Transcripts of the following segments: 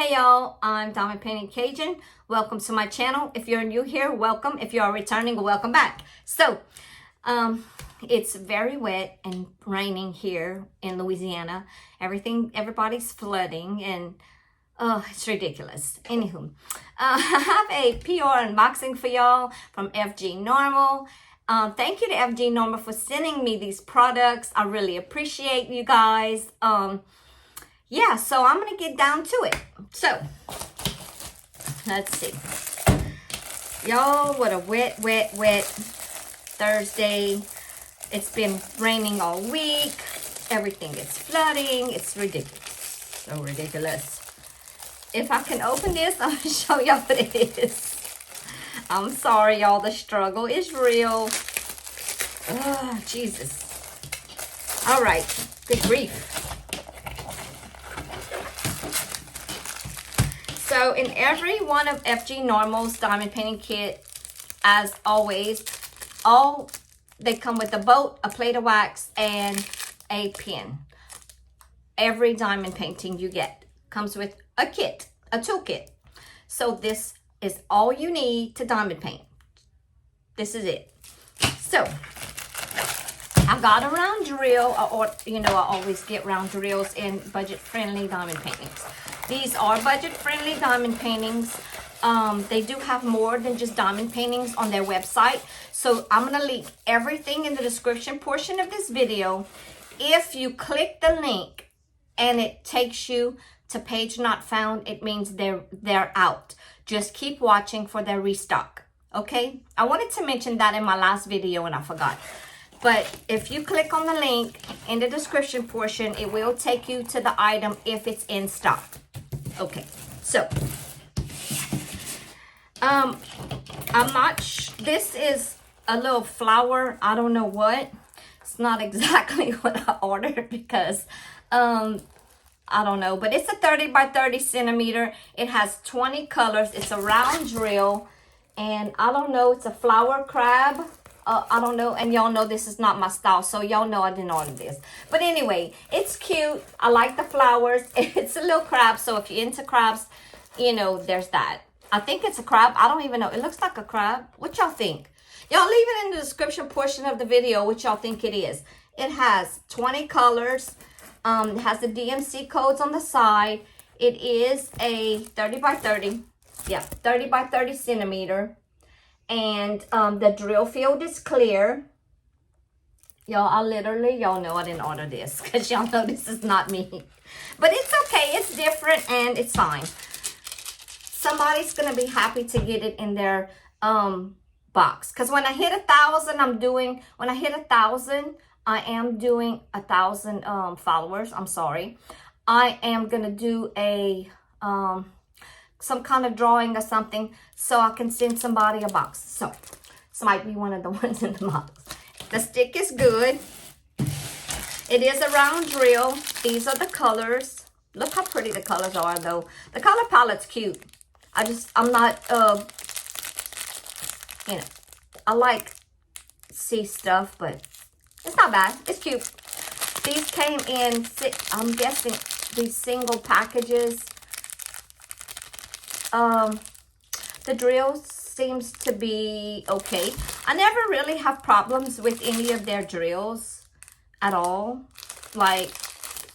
Hey y'all, I'm Diamond Painting Cajun. Welcome to my channel. If you're new here, welcome. If you are returning, welcome back. So, it's very wet and raining here in Louisiana. Everybody's flooding and it's ridiculous. Anywho, I have a PR unboxing for y'all from FG Normal. Thank you to FG Normal for sending me these products. I really appreciate you guys. Yeah, so I'm gonna get down to it. So, let's see. Y'all, what a wet Thursday. It's been raining all week. Everything is flooding. It's ridiculous. So ridiculous. If I can open this, I'll show y'all what it is. I'm sorry, y'all. The struggle is real. Oh, Jesus. All right. Good grief. So in every one of FG Normal's diamond painting kit, as always, they come with a boat, a plate of wax, and a pen. Every diamond painting you get comes with a kit, a toolkit. So this is all you need to diamond paint. This is it. So I got a round drill, or I always get round drills in budget-friendly diamond paintings. These are budget-friendly diamond paintings. They do have more than just diamond paintings on their website. So I'm going to link everything in the description portion of this video. If you click the link and it takes you to page not found, it means they're out. Just keep watching for their restock. Okay? I wanted to mention that in my last video and I forgot. But if you click on the link in the description portion, it will take you to the item if it's in stock. Okay, so this is a little flower. I don't know what. It's not exactly what I ordered because I don't know, but it's a 30 by 30 centimeter. It has 20 colors. It's a round drill, and I don't know, it's a flower crab. I don't know, and y'all know this is not my style, so y'all know I didn't order this. But anyway, it's cute. I like the flowers. It's a little crab, so if you're into crabs, there's that. I think it's a crab. I don't even know. It looks like a crab. What y'all think? Y'all leave it in the description portion of the video what y'all think it is. It has 20 colors. It has the DMC codes on the side. It is a 30 by 30. Yeah, 30 by 30 centimeter. And the drill field is clear. Y'all know I didn't order this because y'all know this is not me. But it's okay. It's different and it's fine. Somebody's going to be happy to get it in their box. Because when I hit 1,000, I am doing 1,000 followers. I'm sorry. I am going to do a some kind of drawing or something so I can send somebody a box. So this might be one of the ones in the box. The stick is good. It is a round drill. These are the colors. Look how pretty the colors are though. The color palette's cute. I'm not, I like see stuff, but it's not bad. It's cute. These came in, I'm guessing, these single packages. The drill seems to be okay. I never really have problems with any of their drills at all. Like,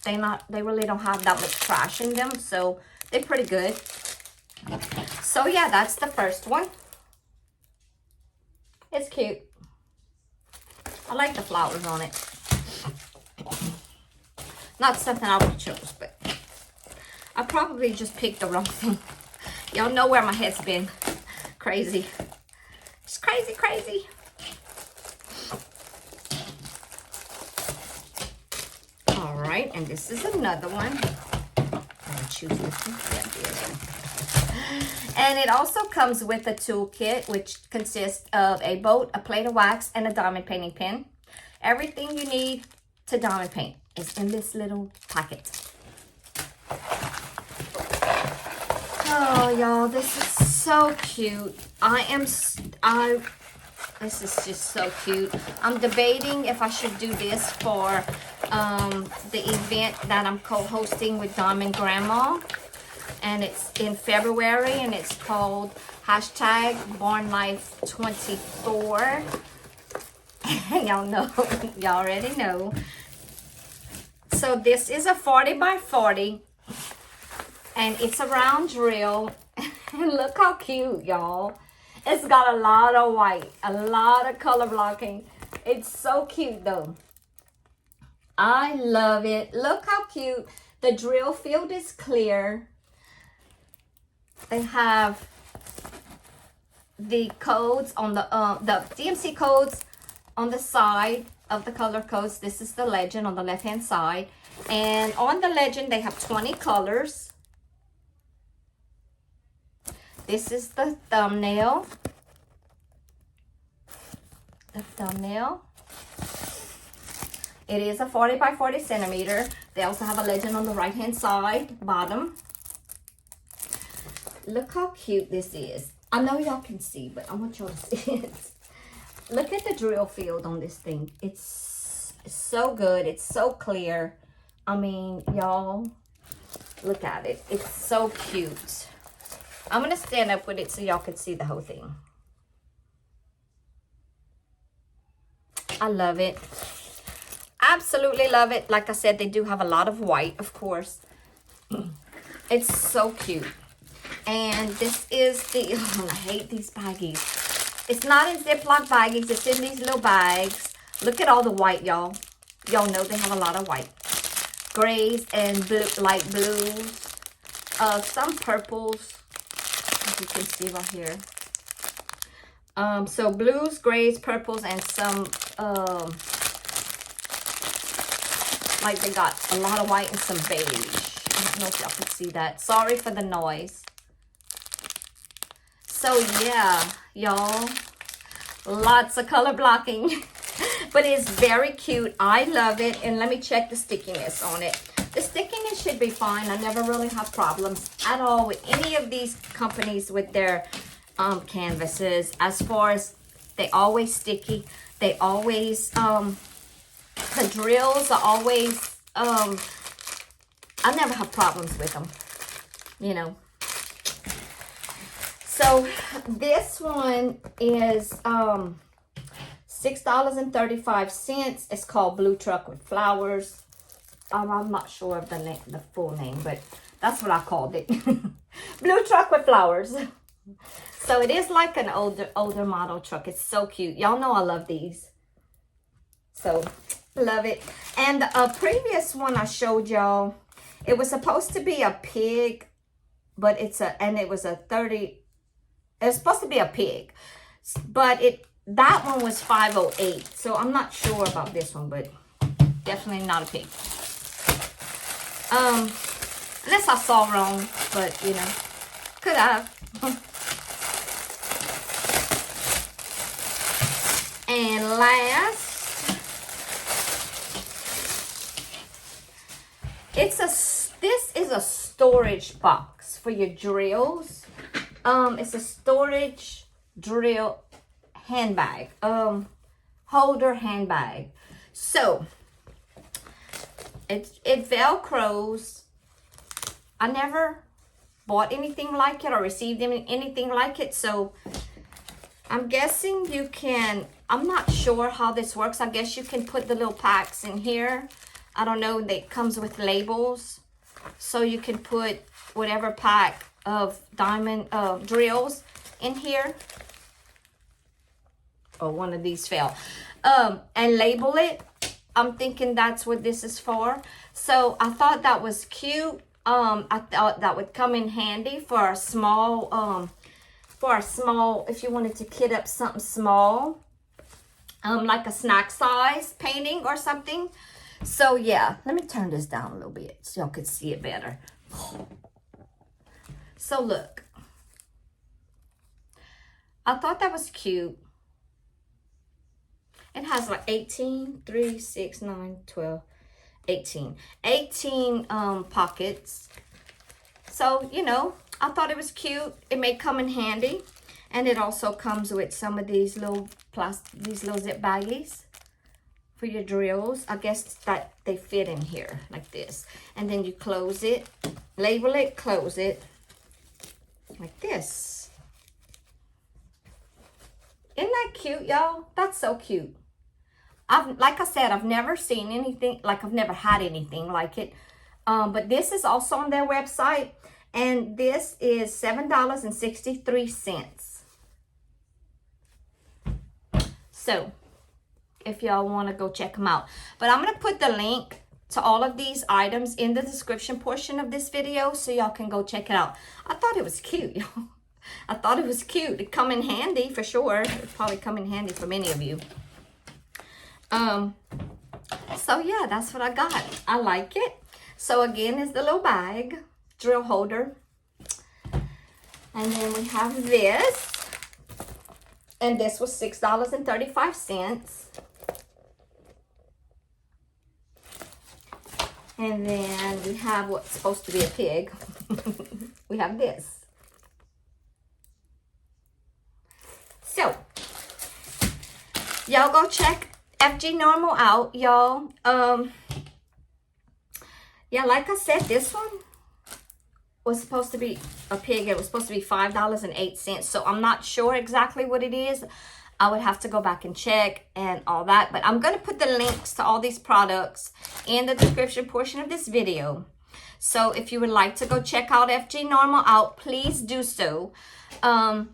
they really don't have that much trash in them, so they're pretty good. So yeah, that's the first one. It's cute. I like the flowers on it. Not something I would choose, but I probably just picked the wrong thing. Y'all know where my head's been. Crazy. It's crazy, crazy. All right, and this is another one. I'll choose this one. Yeah, and it also comes with a toolkit, which consists of a boat, a plate of wax, and a diamond painting pen. Everything you need to diamond paint is in this little packet. Oh, y'all, this is so cute. This is just so cute. I'm debating if I should do this for the event that I'm co-hosting with Diamond Grandma. and it's in February, and it's called #BornLife24. Y'all know, y'all already know. So this is a 40 by 40, and it's a round drill. And look how cute, y'all. It's got a lot of white, a lot of color blocking. It's so cute though. I love it. Look how cute. The drill field is clear. They have the codes on the DMC codes on the side of the color codes. This is the legend on the left hand side, and on the legend they have 20 colors. This is the thumbnail. It is a 40 by 40 centimeter. They also have a legend on the right hand side bottom. Look how cute this is. I know y'all can see, but I want y'all to see it. Look at the drill field on this thing. It's so good. It's so clear. I mean, y'all, look at it. It's so cute. I'm going to stand up with it so y'all can see the whole thing. I love it. Absolutely love it. Like I said, they do have a lot of white, of course. It's so cute. And this is the, oh, I hate these baggies. It's not in Ziploc baggies. It's in these little bags. Look at all the white, y'all. Y'all know they have a lot of white. Grays and blue, light blues. Some purples, as you can see right here. So blues, grays, purples, and some, like they got a lot of white and some beige. I don't know if y'all can see that. Sorry for the noise. So yeah, y'all, lots of color blocking, but it's very cute. I love it. And let me check the stickiness on it. The stickiness should be fine. I never really have problems at all with any of these companies with their canvases. As far as, they always sticky. They always, the drills are always, I never have problems with them, you know. So this one is $6.35. It's called Blue Truck with Flowers. I'm not sure of the name, the full name, but that's what I called it. Blue Truck with Flowers. So it is like an older model truck. It's so cute. Y'all know I love these. So love it. And a previous one I showed y'all, it was supposed to be a pig, but it's a, and it was a 30. It's supposed to be a pig, but that one was 508. So I'm not sure about this one, but definitely not a pig. Unless I saw wrong, but you know, could have. And last, this is a storage box for your drills. It's a storage drill handbag, holder handbag. So it Velcros. I never bought anything like it or received anything like it, so I'm guessing you can, I'm not sure how this works. I guess you can put the little packs in here. I don't know, it comes with labels, so you can put whatever pack of diamond drills in here. Oh, one of these fell. And label it. I'm thinking that's what this is for. So I thought that was cute. I thought that would come in handy for a small, if you wanted to kit up something small, like a snack size painting or something. So yeah, let me turn this down a little bit so y'all can see it better. So look, I thought that was cute. It has like 18, 3, 6, 9, 12, 18. 18 pockets. So, you know, I thought it was cute. It may come in handy. And it also comes with some of these little zip baggies for your drills. I guess that they fit in here like this. And then you close it, label it, close it. like this. Isn't that cute, y'all? That's so cute. Like I said, I've never seen anything, like I've never had anything like it. But this is also on their website, and this is $7.63. So, if y'all want to go check them out. But I'm going to put the link to all of these items in the description portion of this video so y'all can go check it out. I thought it was cute, y'all. I thought it was cute. It come in handy for sure. It'd probably come in handy for many of you. So yeah, that's what I got. I like it. So again, is the little bag, drill holder. And then we have this. And this was $6.35. And then we have what's supposed to be a pig. We have this. So, y'all go check FG Normal out, y'all. Yeah, like I said, this one was supposed to be a pig. It was supposed to be $5.08. So I'm not sure exactly what it is. I would have to go back and check and all that. But I'm going to put the links to all these products in the description portion of this video. So if you would like to go check out FG Normal out, please do so. And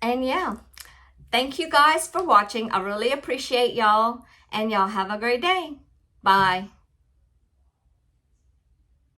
yeah, thank you guys for watching. I really appreciate y'all. And y'all have a great day. Bye.